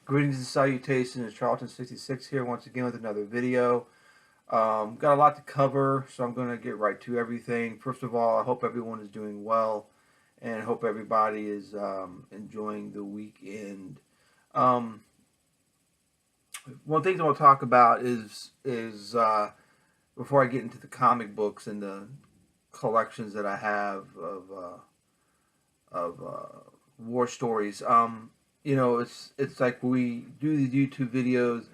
Greetings and salutations, it's Charlton66 here once again with another video. Got a lot to cover, so I'm going to get right to everything. First of all, I hope everyone is doing well, and I hope everybody is enjoying the weekend. One thing I want to talk about is before I get into the comic books and the collections that I have of war stories. You know, it's like we do these YouTube videos,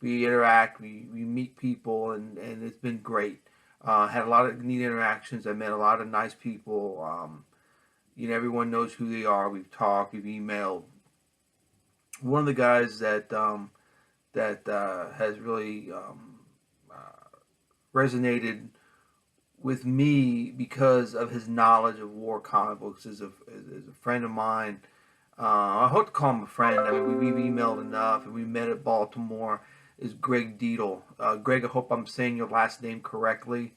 we interact, we meet people, and it's been great. Had a lot of neat interactions. I met a lot of nice people. You know, everyone knows who they are. We've talked, we've emailed. One of the guys that has really resonated with me because of his knowledge of war comic books is a friend of mine. I hope to call him a friend. I mean, we've emailed enough, and we met at Baltimore. Is Greg Deedle. Greg, I hope I'm saying your last name correctly.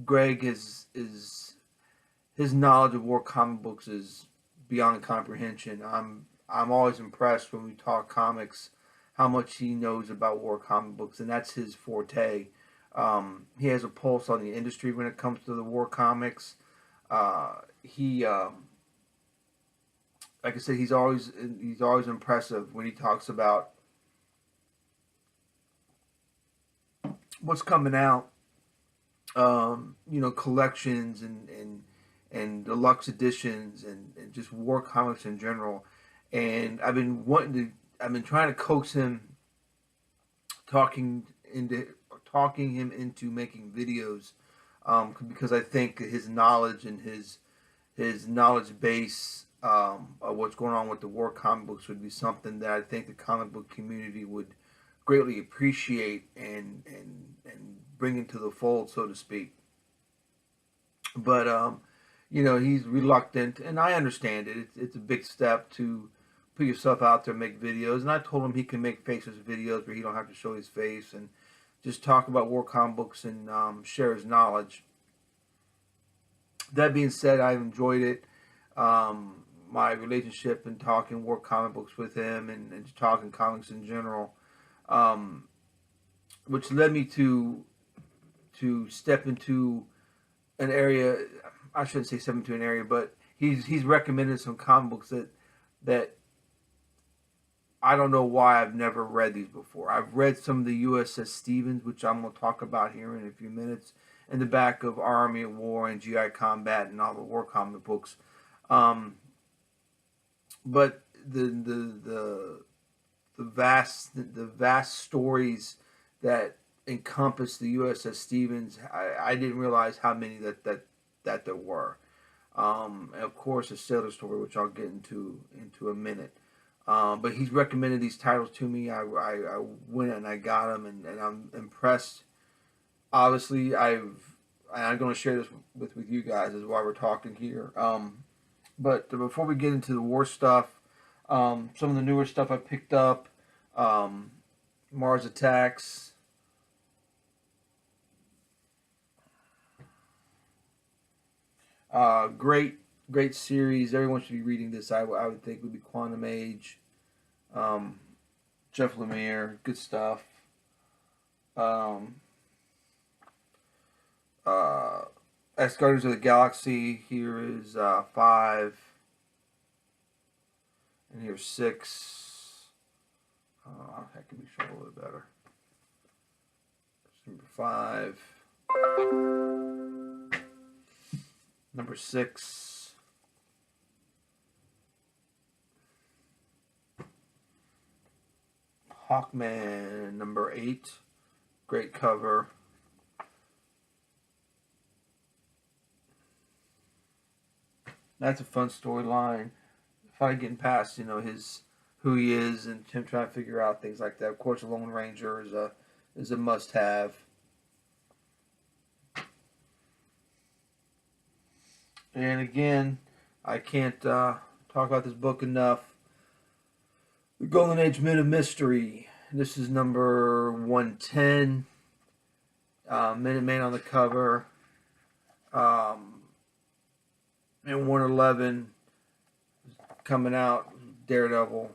Greg is his knowledge of war comic books is beyond comprehension. I'm always impressed when we talk comics how much he knows about war comic books, and that's his forte. He has a pulse on the industry when it comes to the war comics. Like I said, he's always impressive when he talks about what's coming out. You know, collections and deluxe editions and just war comics in general. And I've been trying to coax him, talking him into making videos, because I think his knowledge and his knowledge base of what's going on with the war comic books would be something that I think the comic book community would greatly appreciate and bring into the fold, so to speak. But you know, he's reluctant, and I understand it. It's a big step to put yourself out there and make videos. And I told him he can make faceless videos where he don't have to show his face and just talk about war comic books and share his knowledge. That being said, I've enjoyed it. My relationship and talking war comic books with him and just talking comics in general, which led me to step into an area. I shouldn't say step into an area, but he's recommended some comic books that I don't know why I've never read these before. I've read some of the USS Stevens, which I'm going to talk about here in a few minutes, in the back of Army of War and GI Combat and all the war comic books. But the vast stories that encompass the USS Stevens, I didn't realize how many that there were. And of course, a sailor story, which I'll get into a minute. But he's recommended these titles to me. I went and I got them, and I'm impressed. Obviously, I'm going to share this with you guys as why we're talking here. But before we get into the war stuff, some of the newer stuff I picked up, Mars Attacks. Great series. Everyone should be reading this. I would think would be Quantum Age. Jeff Lemire, good stuff. X Guardians of the Galaxy. Here is 5, and here's 6. That can be shown a little bit better. Number 5. Number 6. Hawkman, number 8. Great cover. That's a fun storyline. Finally getting past, you know, who he is and him trying to figure out things like that. Of course, the Lone Ranger is a must-have. And again, I can't talk about this book enough. The Golden Age Men of Mystery. This is number 110. Minuteman on the cover. And 111 coming out, Daredevil.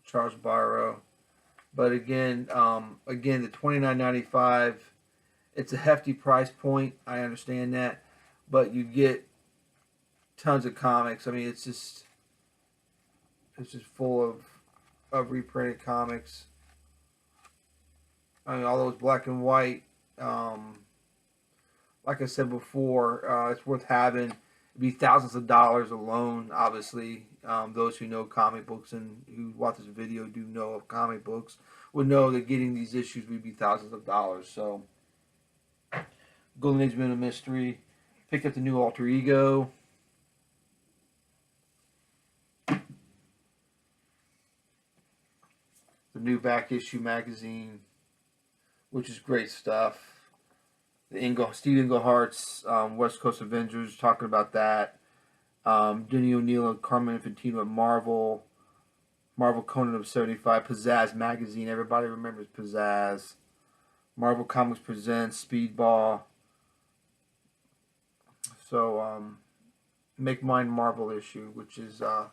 Charles Barrow. But again, again, the $29.95, it's a hefty price point. I understand that, but you get tons of comics. I mean, it's just full of reprinted comics. I mean, all those black and white. Like I said before, it's worth having. It'd be thousands of dollars alone. Obviously, those who know comic books and who watch this video do know of comic books would know that getting these issues would be thousands of dollars. So, Golden Age Men of Mystery. Pick up the new Alter Ego. The new back issue magazine, which is great stuff. The Steve Englehart's West Coast Avengers, talking about that. Denny O'Neil and Carmen Infantino at Marvel. Marvel Conan of 75. Pizzazz magazine. Everybody remembers Pizzazz. Marvel Comics presents Speedball. So, Make Mine Marvel issue, which is I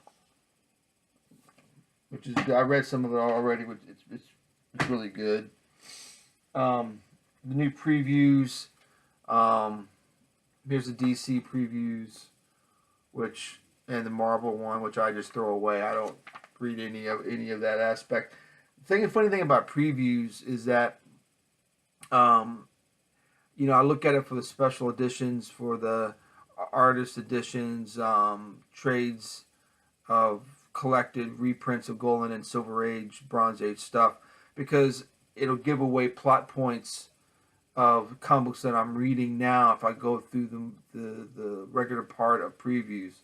read some of it already. It's really good. The new previews. Here's the DC previews, and the Marvel one, which I just throw away. I don't read any of that aspect. The funny thing about previews is that, I look at it for the special editions, for the artist editions, trades of collected reprints of Golden and Silver Age, Bronze Age stuff, because it'll give away plot points of comic books that I'm reading now if I go through the regular part of previews.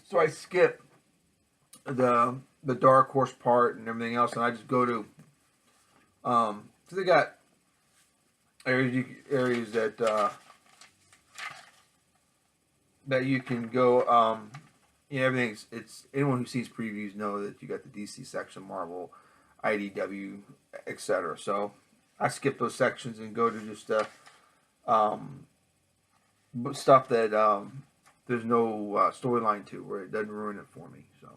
So I skip the Dark Horse part and everything else, and I just go to so they got areas that you can go. Everything's anyone who sees previews know that you got the DC section, Marvel, IDW, etc. So I skip those sections and go to just stuff that there's no storyline to, where it doesn't ruin it for me. So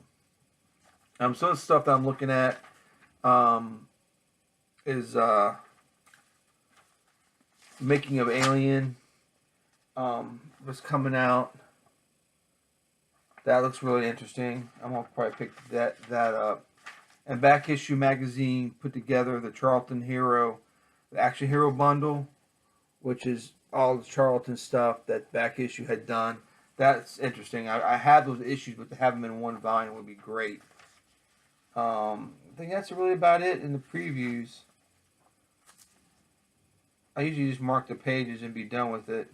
some of the stuff that I'm looking at is Making of Alien. Was coming out. That looks really interesting. I'm gonna probably pick that up. And Back Issue magazine put together the Charlton Hero, the Action Hero bundle, which is all the Charlton stuff that Back Issue had done. That's interesting. I have those issues, but to have them in one volume would be great. I think that's really about it in the previews. I usually just mark the pages and be done with it.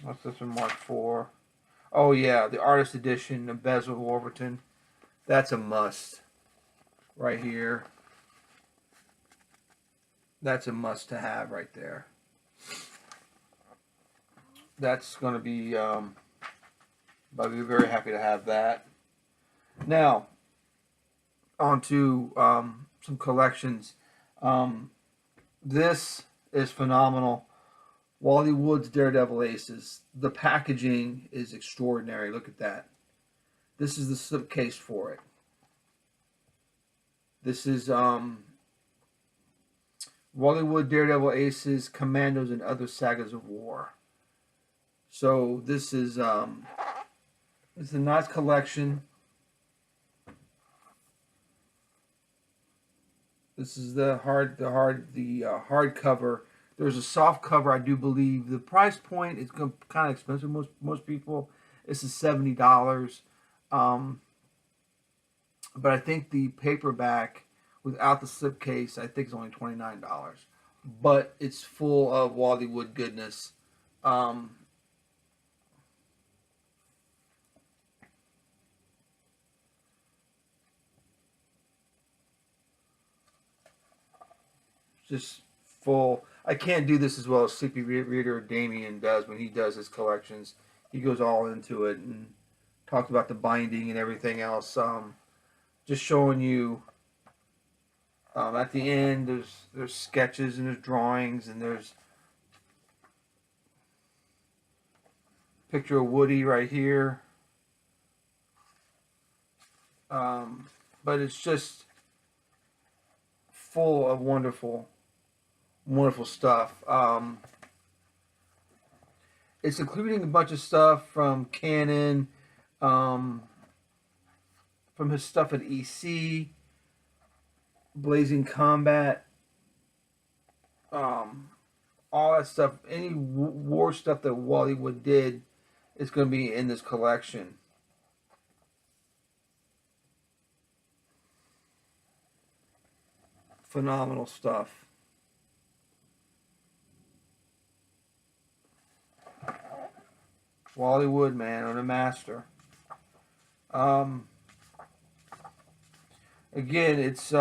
What's this one marked for? Oh yeah, the artist edition of Basil Warburton. That's a must. Right here. That's a must to have right there. That's going to be, I'll be very happy to have that. Now, on to some collections. This is phenomenal. Wally Wood's Daredevil Aces. The packaging is extraordinary. Look at that. This is the slipcase for it. This is Wally Wood Daredevil Aces, Commandos, and Other Sagas of War. So this is it's a nice collection. This is the hardcover. There's a soft cover, I do believe. The price point is kind of expensive. Most people, this is $70. But I think the paperback without the slipcase, I think is only $29. But it's full of Wally Wood goodness. Just full. I can't do this as well as Sleepy Reader Damien does when he does his collections. He goes all into it and talks about the binding and everything else. Just showing you at the end, there's sketches and there's drawings and there's Picture of Woody right here. But it's just full of wonderful, wonderful stuff. It's including a bunch of stuff from Canon, um, from his stuff at EC, Blazing Combat, um, all that stuff. Any war stuff that Bollywood did is going to be in this collection. Phenomenal stuff. Bollywood, man, on a master. Again, it's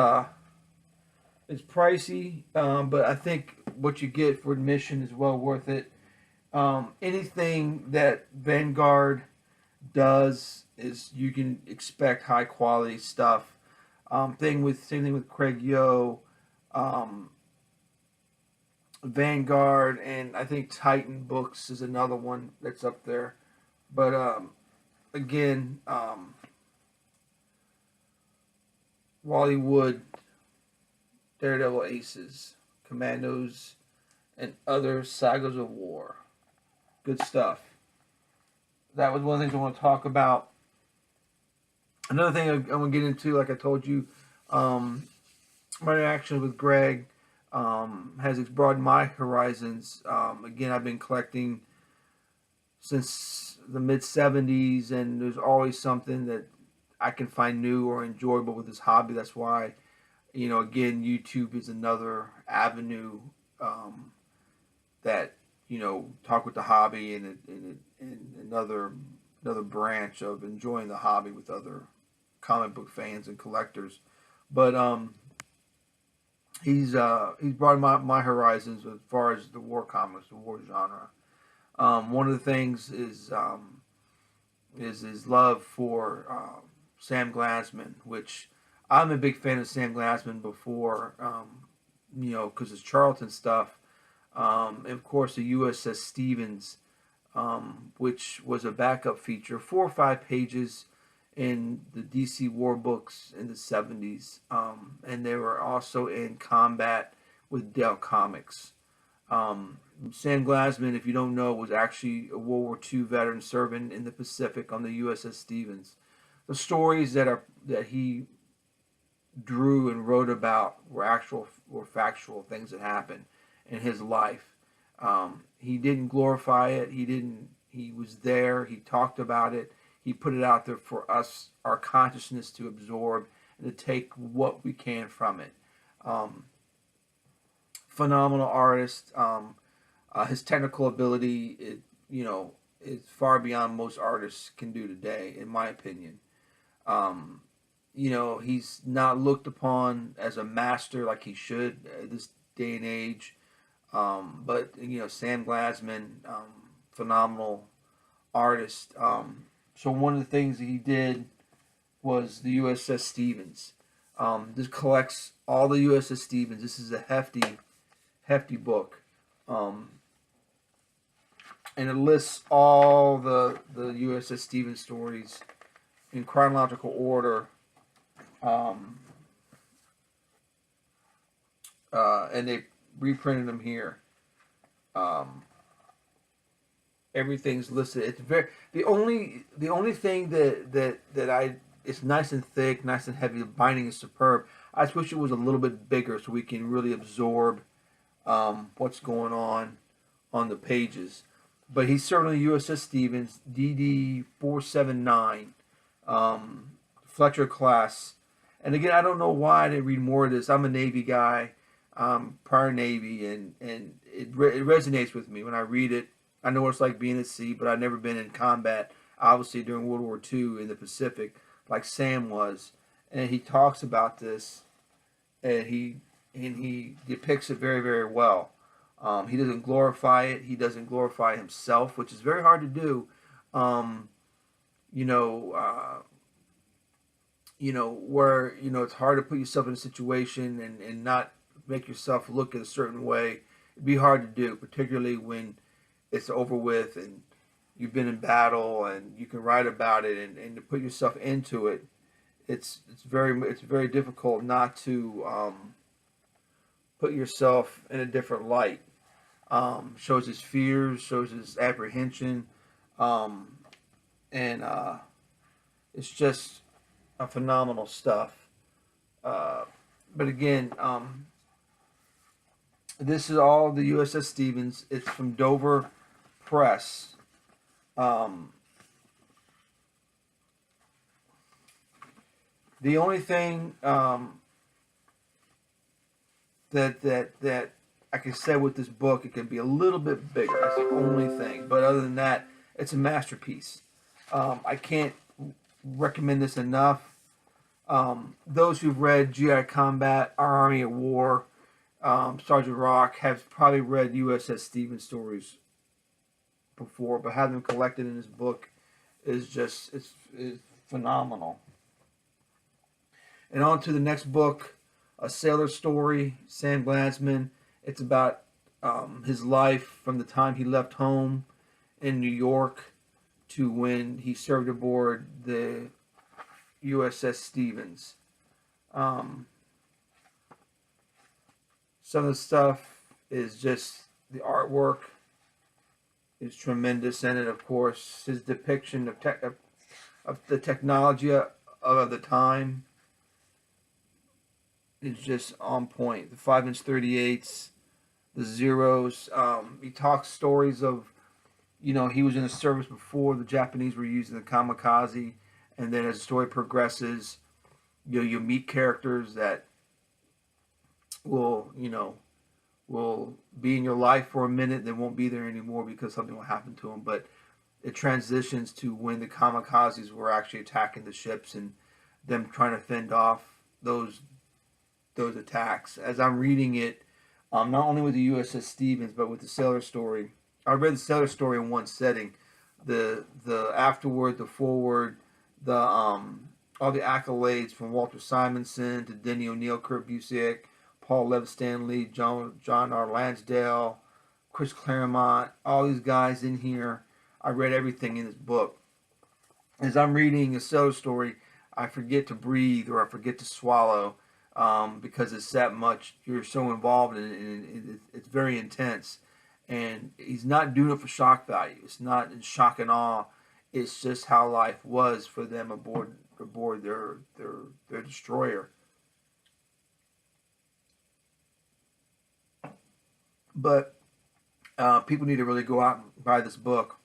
pricey, but I think what you get for admission is well worth it. Anything that Vanguard does is you can expect high quality stuff. Same thing with Craig Yo, Vanguard, and I think Titan Books is another one that's up there. But again, Bollywood, Daredevil Aces, Commandos, and other sagas of war. Good stuff. That was one of the things I want to talk about. Another thing I want to get into, like I told you, my interaction with Greg has broadened my horizons. Again, I've been collecting since the mid-'70s, and there's always something that I can find new or enjoyable with this hobby. That's why, again, YouTube is another avenue that, talk with the hobby and another branch of enjoying the hobby with other comic book fans and collectors. But he's broadened my horizons as far as the war comics, the war genre. One of the things is his love for Sam Glassman, which I'm a big fan of Sam Glassman before, because it's Charlton stuff. And of course, the USS Stevens, which was a backup feature, 4 or 5 pages in the DC War books in the 70s. And they were also in combat with Dell Comics. Sam Glassman, if you don't know, was actually a World War II veteran serving in the Pacific on the USS Stevens. The stories that he drew and wrote about were factual things that happened in his life. He didn't glorify it. He was there. He talked about it. He put it out there for us, our consciousness, to absorb and to take what we can from it. Phenomenal artist. His technical ability, is far beyond most artists can do today, in my opinion. He's not looked upon as a master like he should at this day and age. But Sam Glassman, phenomenal artist. So one of the things that he did was the USS Stevens. This collects all the USS Stevens. This is a hefty book. And it lists all the USS Stevens stories in chronological order. And they reprinted them here. Everything's listed. It's the only thing that it's nice and thick, nice and heavy. The binding is superb. I just wish it was a little bit bigger so we can really absorb what's going on the pages. But he's certainly USS Stevens, DD 479, Fletcher class. And again, I don't know why I didn't read more of this. I'm a Navy guy, prior Navy, and it resonates with me when I read it. I know what it's like being at sea, but I've never been in combat, obviously during World War II in the Pacific, like Sam was. And he talks about this, and he depicts it very, very well. He doesn't glorify it. He doesn't glorify himself, which is very hard to do. Where it's hard to put yourself in a situation and not make yourself look in a certain way. It'd be hard to do, particularly when it's over with and you've been in battle and you can write about it and to put yourself into it, it's very difficult not to put yourself in a different light. Shows his fears, shows his apprehension, um, and it's just a phenomenal stuff. But again, this is all the USS Stevens. It's from Dover Press. Um, the only thing that I can say with this book, it can be a little bit bigger. That's the only thing. But other than that, it's a masterpiece. I can't recommend this enough. Those who've read GI Combat, Our Army at War, Sergeant Rock have probably read USS Stevens stories before, but having them collected in this book is just it's phenomenal. And on to the next book, A Sailor Story, Sam Glassman. It's about his life from the time he left home in New York to when he served aboard the USS Stevens. Some of the stuff is just the artwork is tremendous in it. Of course, his depiction of the technology of the time is just on point. The 5-inch 38s, the zeros. He talks stories of, he was in the service before the Japanese were using the kamikaze, and then as the story progresses, you meet characters that will be in your life for a minute, then won't be there anymore because something will happen to them. But it transitions to when the kamikazes were actually attacking the ships and them trying to fend off those attacks. As I'm reading it, not only with the USS Stevens, but with the Sailor Story. I read the Sailor Story in one setting. The afterword, the forward, the all the accolades from Walter Simonson to Denny O'Neil, Kurt Busiek, Paul Lev-Stanley, John R. Lansdale, Chris Claremont, all these guys in here. I read everything in this book. As I'm reading a Sailor Story, I forget to breathe or I forget to swallow because it's that much. You're so involved in it, and it's very intense. And he's not doing it for shock value. It's not in shock and awe. It's just how life was for them aboard their destroyer. But people need to really go out and buy this book.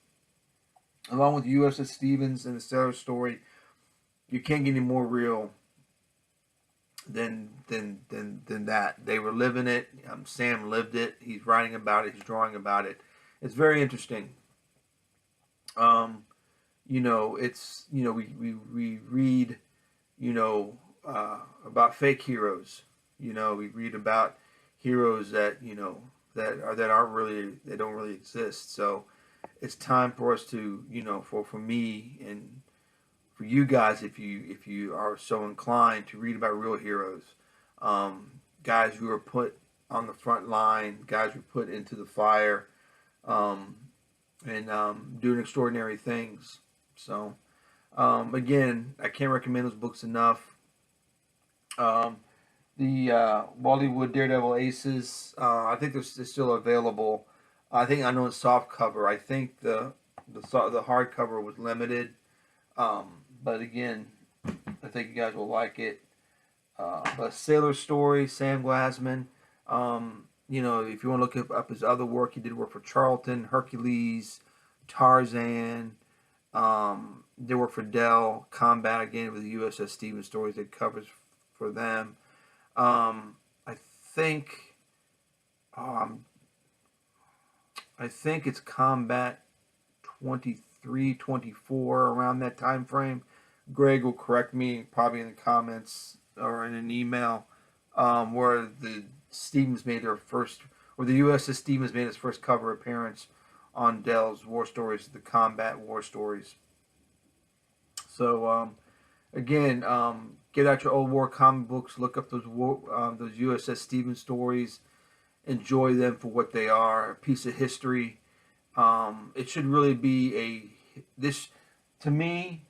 Along with USS Stevens and the Sailor Story, you can't get any more real than that. They were living it. Sam lived it. He's writing about it. He's drawing about it. It's very interesting. It's we read, about fake heroes. We read about heroes that that aren't really, they don't really exist. So it's time for us to, for me and for you guys, if you are so inclined to read about real heroes, guys who are put on the front line, guys who are put into the fire, and doing extraordinary things. So again, I can't recommend those books enough. The Bollywood Daredevil Aces, I think they're still available. I know it's soft cover. I think the hardcover was limited. But again, I think you guys will like it. But Sailor Story, Sam Glassman. If you want to look up his other work, he did work for Charlton, Hercules, Tarzan. Did work for Dell, Combat again with the USS Stevens stories that covers for them. I think it's Combat 23, 24, around that time frame. Greg will correct me probably in the comments or in an email, where the Stevens made their first, or the USS Stevens made its first cover appearance on Dell's War Stories, the Combat War Stories. So again, get out your old war comic books, look up those USS Stevens stories, enjoy them for what they are, a piece of history. It should really be to me,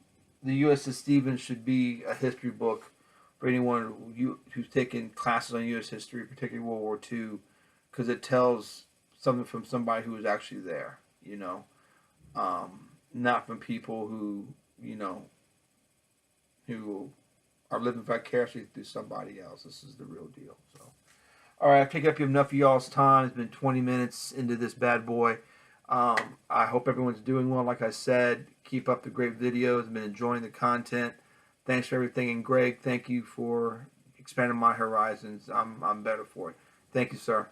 the U.S.S. Stevens should be a history book for anyone who's taken classes on U.S. history, particularly World War II, because it tells something from somebody who was actually there, not from people who, who are living vicariously through somebody else. This is the real deal. So, all right, I've taken up enough of y'all's time. It's been 20 minutes into this bad boy. I hope everyone's doing well. Like I said, keep up the great videos. I've been enjoying the content. Thanks for everything. And Greg, thank you for expanding my horizons. I'm better for it. Thank you, sir.